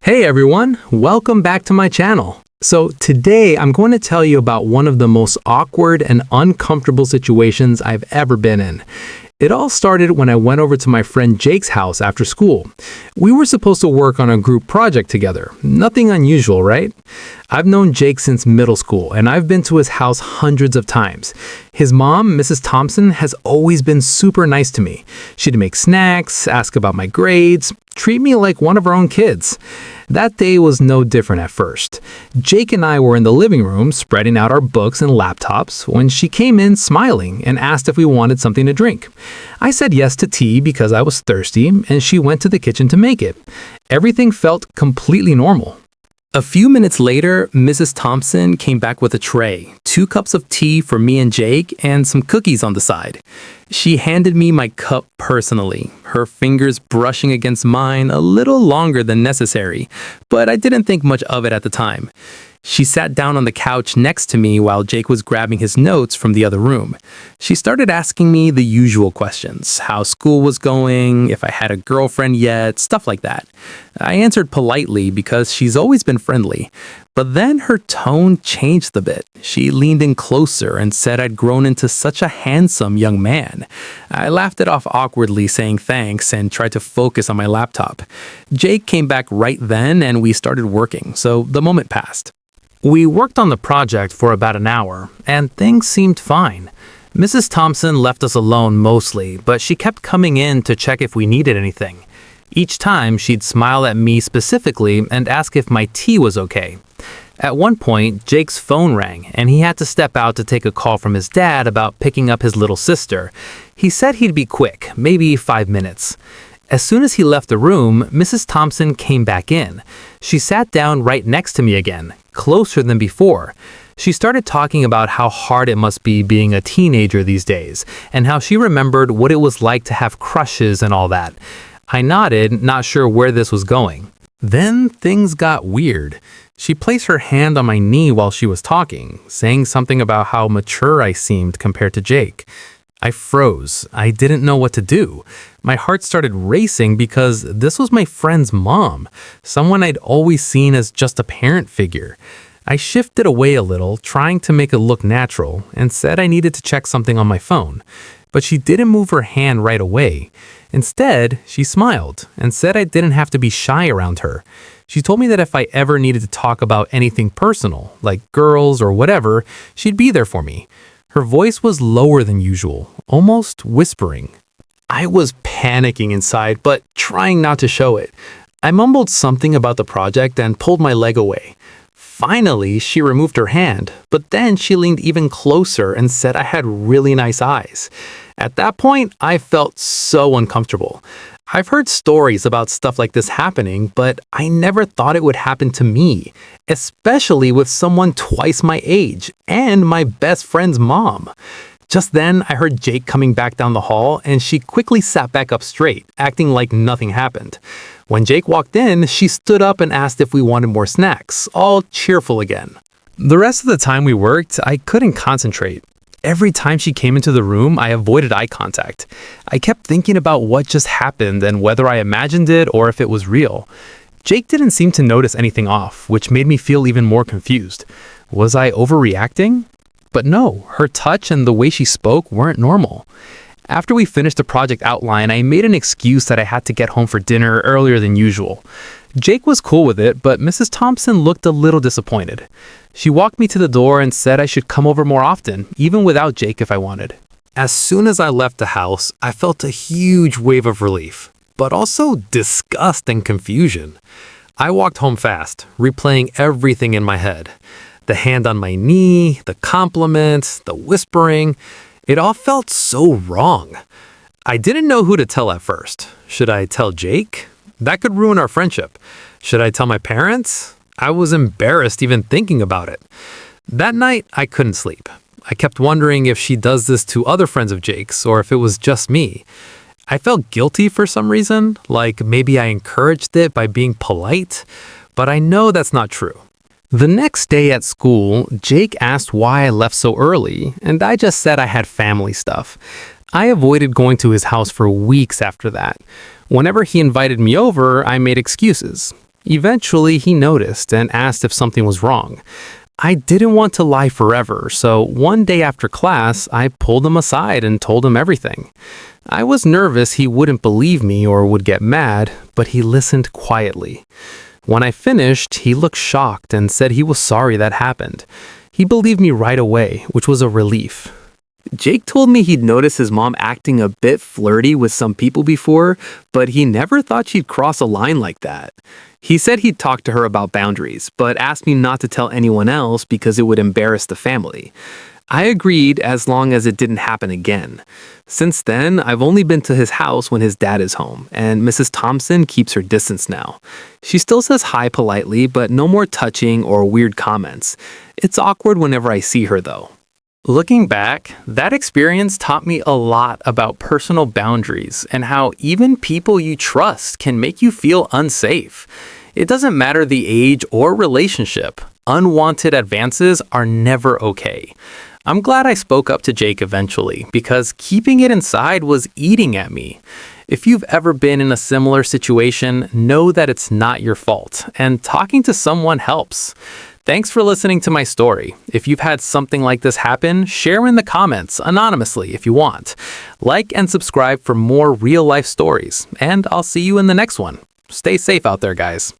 Hey everyone, welcome back to my channel. So today I'm going to tell you about one of the most awkward and uncomfortable situations I've ever been in. It all started when I went over to my friend Jake's house after school. We were supposed to work on a group project together. Nothing unusual, right? I've known Jake since middle school, and I've been to his house hundreds of times. His mom, Mrs. Thompson, has always been super nice to me. She'd make snacks, ask about my grades, treat me like one of her own kids. That day was no different at first. Jake and I were in the living room spreading out our books and laptops when she came in smiling and asked if we wanted something to drink. I said yes to tea because I was thirsty, and she went to the kitchen to make it. Everything felt completely normal. A few minutes later, Mrs. Thompson came back with a tray, 2 cups of tea for me and Jake, and some cookies on the side. She handed me my cup personally, her fingers brushing against mine a little longer than necessary, but I didn't think much of it at the time. She sat down on the couch next to me while Jake was grabbing his notes from the other room. She started asking me the usual questions, how school was going, if I had a girlfriend yet, stuff like that. I answered politely because she's always been friendly. But then her tone changed a bit. She leaned in closer and said I'd grown into such a handsome young man. I laughed it off awkwardly, saying thanks, and tried to focus on my laptop. Jake came back right then and we started working, so the moment passed. We worked on the project for about an hour, and things seemed fine. Mrs. Thompson left us alone mostly, but she kept coming in to check if we needed anything. Each time, she'd smile at me specifically and ask if my tea was okay. At one point, Jake's phone rang, and he had to step out to take a call from his dad about picking up his little sister. He said he'd be quick, maybe 5 minutes. As soon as he left the room, Mrs. Thompson came back in. She sat down right next to me again, closer than before. She started talking about how hard it must be being a teenager these days, and how she remembered what it was like to have crushes and all that. I nodded, not sure where this was going. Then things got weird. She placed her hand on my knee while she was talking, saying something about how mature I seemed compared to Jake. I froze. I didn't know what to do. My heart started racing because this was my friend's mom, someone I'd always seen as just a parent figure. I shifted away a little, trying to make it look natural, and said I needed to check something on my phone. But she didn't move her hand right away. Instead, she smiled and said I didn't have to be shy around her. She told me that if I ever needed to talk about anything personal, like girls or whatever, she'd be there for me. Her voice was lower than usual, almost whispering. I was panicking inside, but trying not to show it. I mumbled something about the project and pulled my leg away. Finally, she removed her hand, but then she leaned even closer and said I had really nice eyes. At that point, I felt so uncomfortable. I've heard stories about stuff like this happening, but I never thought it would happen to me, especially with someone twice my age and my best friend's mom. Just then, I heard Jake coming back down the hall, and she quickly sat back up straight, acting like nothing happened. When Jake walked in, she stood up and asked if we wanted more snacks, all cheerful again. The rest of the time we worked, I couldn't concentrate. Every time she came into the room, I avoided eye contact. I kept thinking about what just happened and whether I imagined it or if it was real. Jake didn't seem to notice anything off, which made me feel even more confused. Was I overreacting? But no, her touch and the way she spoke weren't normal. After we finished the project outline, I made an excuse that I had to get home for dinner earlier than usual. Jake was cool with it, but Mrs. Thompson looked a little disappointed. She walked me to the door and said I should come over more often, even without Jake if I wanted. As soon as I left the house, I felt a huge wave of relief, but also disgust and confusion. I walked home fast, replaying everything in my head. The hand on my knee, the compliments, the whispering. It all felt so wrong. I didn't know who to tell at first. Should I tell Jake? That could ruin our friendship. Should I tell my parents? I was embarrassed even thinking about it. That night, I couldn't sleep. I kept wondering if she does this to other friends of Jake's or if it was just me. I felt guilty for some reason, like maybe I encouraged it by being polite, but I know that's not true. The next day at school, Jake asked why I left so early, and I just said I had family stuff. I avoided going to his house for weeks after that. Whenever he invited me over, I made excuses. Eventually, he noticed and asked if something was wrong. I didn't want to lie forever, so one day after class, I pulled him aside and told him everything. I was nervous he wouldn't believe me or would get mad, but he listened quietly. When I finished, he looked shocked and said he was sorry that happened. He believed me right away, which was a relief. Jake told me he'd noticed his mom acting a bit flirty with some people before, but he never thought she'd cross a line like that. He said he'd talk to her about boundaries, but asked me not to tell anyone else because it would embarrass the family. I agreed as long as it didn't happen again. Since then, I've only been to his house when his dad is home, and Mrs. Thompson keeps her distance now. She still says hi politely, but no more touching or weird comments. It's awkward whenever I see her, though. Looking back, that experience taught me a lot about personal boundaries and how even people you trust can make you feel unsafe. It doesn't matter the age or relationship. Unwanted advances are never okay. I'm glad I spoke up to Jake eventually because keeping it inside was eating at me. If you've ever been in a similar situation, know that it's not your fault, and talking to someone helps. Thanks for listening to my story. If you've had something like this happen, share in the comments anonymously if you want. Like and subscribe for more real-life stories, and I'll see you in the next one. Stay safe out there, guys.